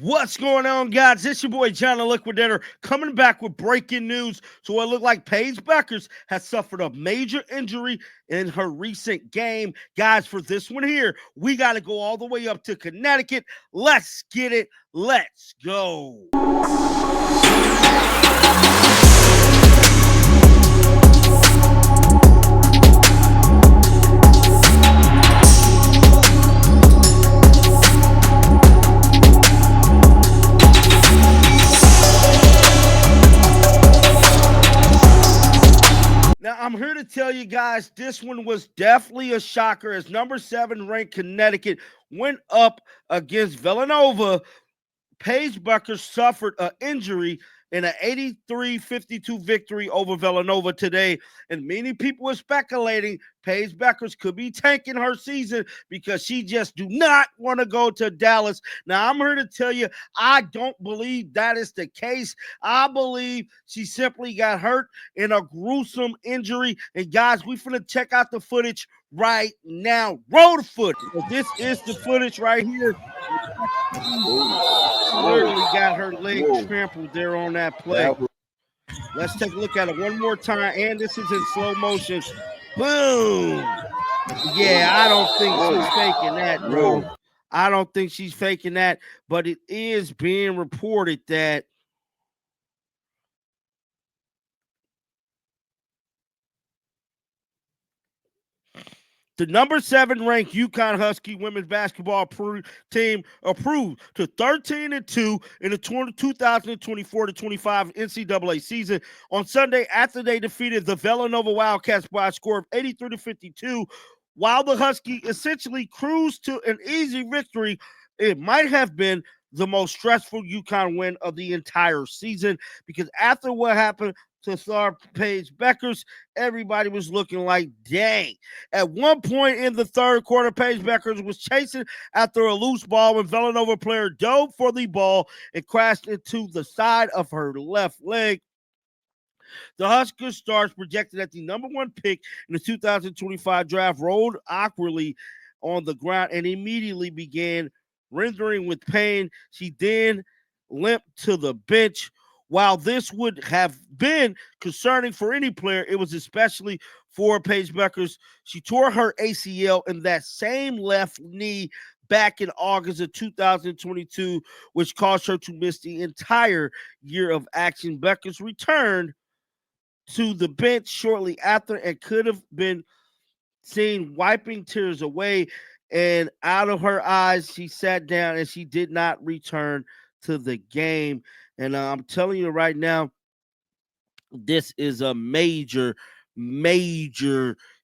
What's going on, guys? It's your boy John the Liquidator coming back with breaking news. So it looked like Paige Bueckers has suffered a major injury in her recent game. Guys, for this one here, we got to go all the way up to Connecticut. Let's get it. Let's go. Now, I'm here to tell you guys this one was definitely a shocker as number 7 ranked Connecticut went up against Villanova. Paige Bueckers suffered an injury in an 83-52 victory over Villanova today. And many people were speculating Paige Bueckers could be tanking her season because she just do not want to go to Dallas. Now, I'm here to tell you, I don't believe that is the case. I believe she simply got hurt in a gruesome injury. And guys, we finna check out the footage right now. Roll the footage. So this is the footage right here. Literally got her leg trampled there on that play. Let's take a look at it one more time. And this is in slow motion. Boom. Yeah, I don't think she's faking that, bro. I don't think she's faking that. But it is being reported that the number 7 ranked UConn Husky women's basketball team approved to 13-2 in the 2024-25 NCAA season on Sunday after they defeated the Villanova Wildcats by a score of 83-52. While the Husky essentially cruised to an easy victory, it might have been the most stressful UConn win of the entire season because after what happened to star Paige Bueckers, everybody was looking like, dang. At one point in the third quarter, Paige Bueckers was chasing after a loose ball when Villanova player dove for the ball and crashed into the side of her left leg. The Huskers stars projected at the number 1 pick in the 2025 draft rolled awkwardly on the ground and immediately began rendering with pain. She then limped to the bench. While this would have been concerning for any player, it was especially for Paige Bueckers. She tore her ACL in that same left knee back in August of 2022, which caused her to miss the entire year of action. Bueckers returned to the bench shortly after and could have been seen wiping tears away, and out of her eyes, she sat down and she did not return to the game. And I'm telling you right now, this is a major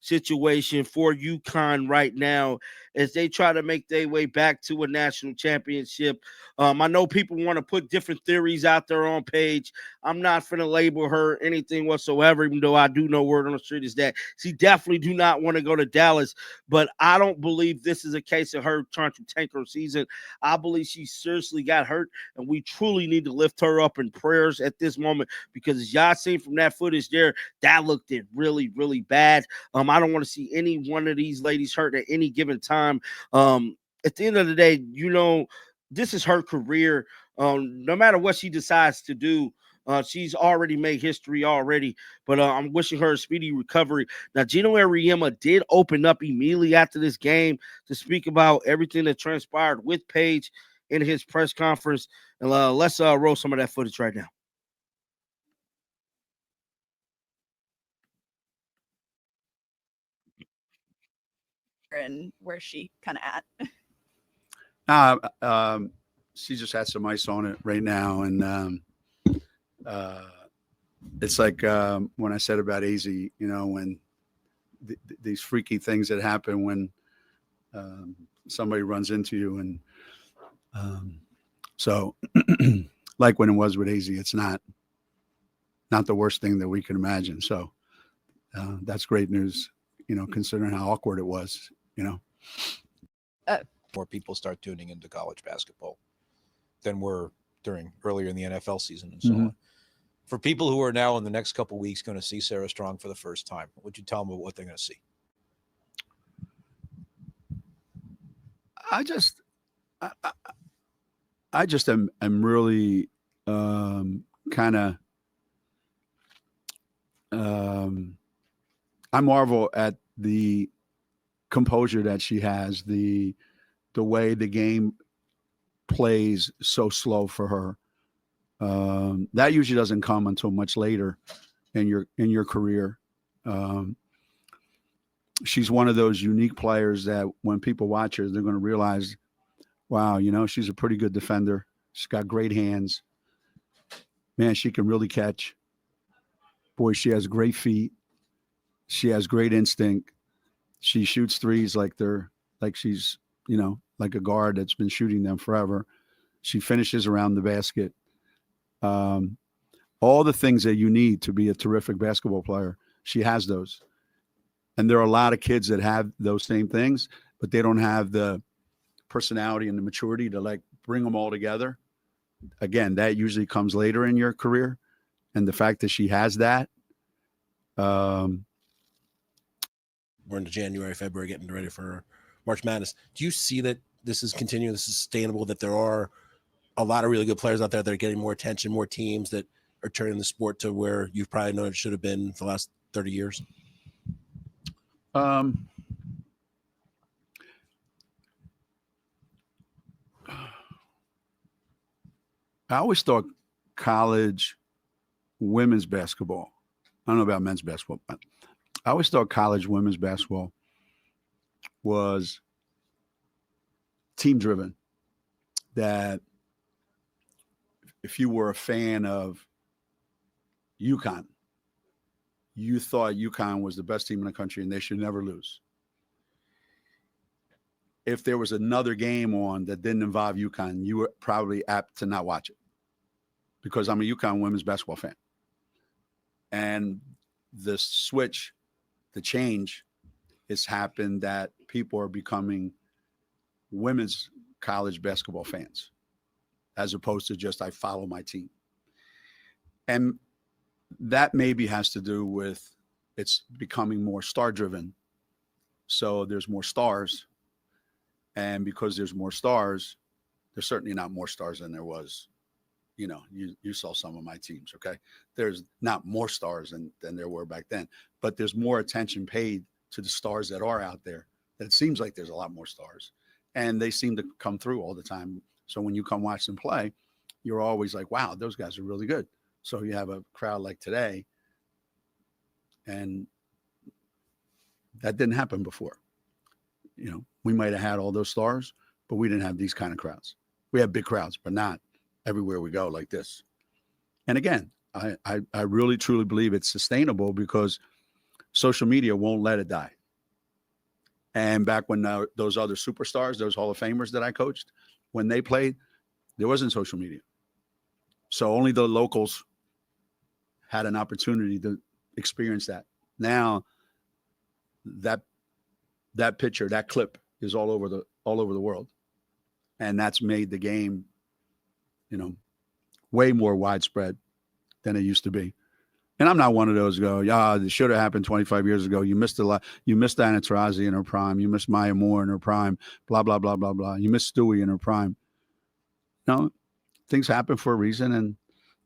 situation for UConn right now as they try to make their way back to a national championship. I know people want to put different theories out there on Paige. I'm not going to label her anything whatsoever, even though I do know word on the street is that she definitely do not want to go to Dallas. But I don't believe this is a case of her trying to tank her season. I believe she seriously got hurt, and we truly need to lift her up in prayers at this moment because as y'all seen from that footage there, that looked it really, really bad. I don't want to see any one of these ladies hurt at any given time. At the end of the day, this is her career. No matter what she decides to do, she's already made history already, but I'm wishing her a speedy recovery. Now, GENO Auriemma did open up immediately after this game to speak about everything that transpired with Paige in his press conference. And let's roll some of that footage right now. And where's she kind of at? She just had some ice on it right now, and it's like when I said about AZ, when these freaky things that happen when somebody runs into you, and so like when it was with AZ, it's not the worst thing that we can imagine. So that's great news, considering how awkward it was. More people start tuning into college basketball than were earlier in the NFL season and so on. For people who are now in the next couple of weeks going to see Sarah Strong for the first time, what would you tell them about what they're going to see? I just am really kind of I marvel at the composure that she has, the way the game plays so slow for her. That usually doesn't come until much later in your career. She's one of those unique players that when people watch her, they're going to realize, wow, she's a pretty good defender. She's got great hands. Man, she can really catch. Boy, she has great feet. She has great instinct. She shoots threes like she's, like a guard that's been shooting them forever. She finishes around the basket. All the things that you need to be a terrific basketball player, she has those. And there are a lot of kids that have those same things, but they don't have the personality and the maturity to bring them all together. Again, that usually comes later in your career. And the fact that she has that. We're into January, February, getting ready for March Madness. Do you see that this is continuing, this is sustainable, that there are a lot of really good players out there that are getting more attention, more teams that are turning the sport to where you've probably known it should have been for the last 30 years? I always thought college women's basketball, I don't know about men's basketball, but I always thought college women's basketball was team driven. That if you were a fan of UConn, you thought UConn was the best team in the country and they should never lose. If there was another game on that didn't involve UConn, you were probably apt to not watch it, because I'm a UConn women's basketball fan. And the switch, the change has happened that people are becoming women's college basketball fans, as opposed to just I follow my team. And that maybe has to do with it's becoming more star driven. So there's more stars. And because there's more stars, there's certainly not more stars than there was. You saw some of my teams, okay? There's not more stars than there were back then, but there's more attention paid to the stars that are out there. It seems like there's a lot more stars, and they seem to come through all the time. So when you come watch them play, you're always like, wow, those guys are really good. So you have a crowd like today, and that didn't happen before. We might have had all those stars, but we didn't have these kind of crowds. We have big crowds, but not everywhere we go like this. And again, I really, truly believe it's sustainable because social media won't let it die. And back when those other superstars, those Hall of Famers that I coached, when they played, there wasn't social media. So only the locals had an opportunity to experience that. Now that picture, that clip is all over the world. And that's made the game, way more widespread than it used to be. And I'm not one of those this should have happened 25 years ago. You missed a lot. You missed Diana Taurasi in her prime. You missed Maya Moore in her prime, blah, blah, blah, blah, blah. You missed Stewie in her prime. Things happen for a reason, and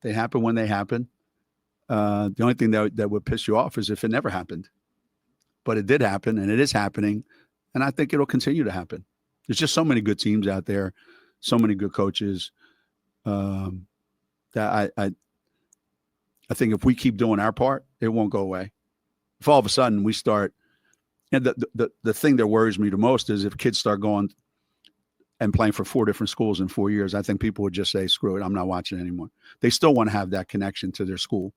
they happen when they happen. The only thing that would piss you off is if it never happened. But it did happen, and it is happening, and I think it'll continue to happen. There's just so many good teams out there, so many good coaches, that I think if we keep doing our part, it won't go away. If all of a sudden we start, and the thing that worries me the most is if kids start going and playing for 4 different schools in 4 years, I think people would just say, screw it, I'm not watching anymore. They still want to have that connection to their school.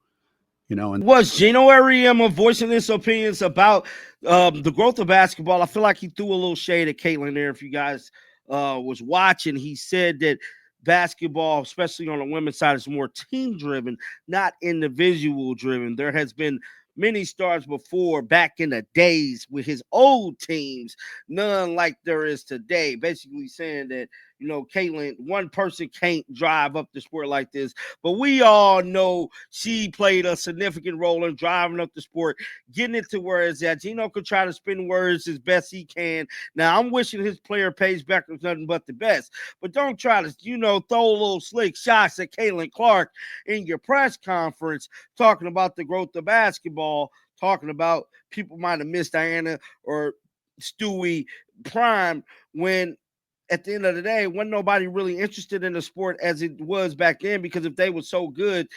And was GENO Auriemma voicing his opinions about the growth of basketball. I feel like he threw a little shade at Caitlin there. If you guys was watching, he said that basketball, especially on the women's side, is more team driven, not individual driven. There has been many stars before back in the days with his old teams, none like there is today. Basically saying that, you know, Caitlin, one person can't drive up the sport like this, but we all know she played a significant role in driving up the sport, getting it to where it's at. Geno could try to spin words as best he can. Now, I'm wishing his player, Paige Bueckers, nothing but the best, but don't try to, you know, throw a little slick shots at Caitlin Clark in your press conference, talking about the growth of basketball, talking about people might have missed Diana or Stewie prime, when at the end of the day, wasn't nobody really interested in the sport as it was back then, because if they were so good,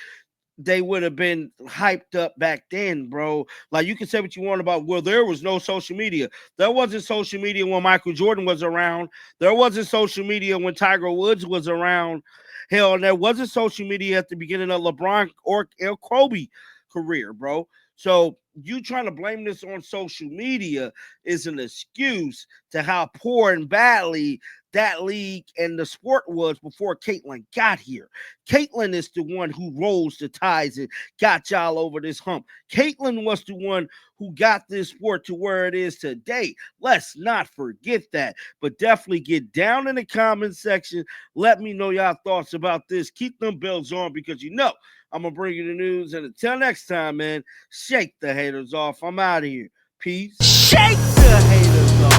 they would have been hyped up back then, bro. Like, you can say what you want about, well, there was no social media. There wasn't social media when Michael Jordan was around. There wasn't social media when Tiger Woods was around. Hell, and there wasn't social media at the beginning of LeBron or Kobe career, bro. So you trying to blame this on social media is an excuse to how poor and badly that league and the sport was before Caitlin got here. Caitlin is the one who rose the tides and got y'all over this hump. Caitlin was the one who got this sport to where it is today. Let's not forget that. But definitely get down in the comment section. Let me know y'all thoughts about this. Keep them bells on, because you know I'm going to bring you the news. And until next time, man, shake the haters off. I'm out of here. Peace. Shake the haters off.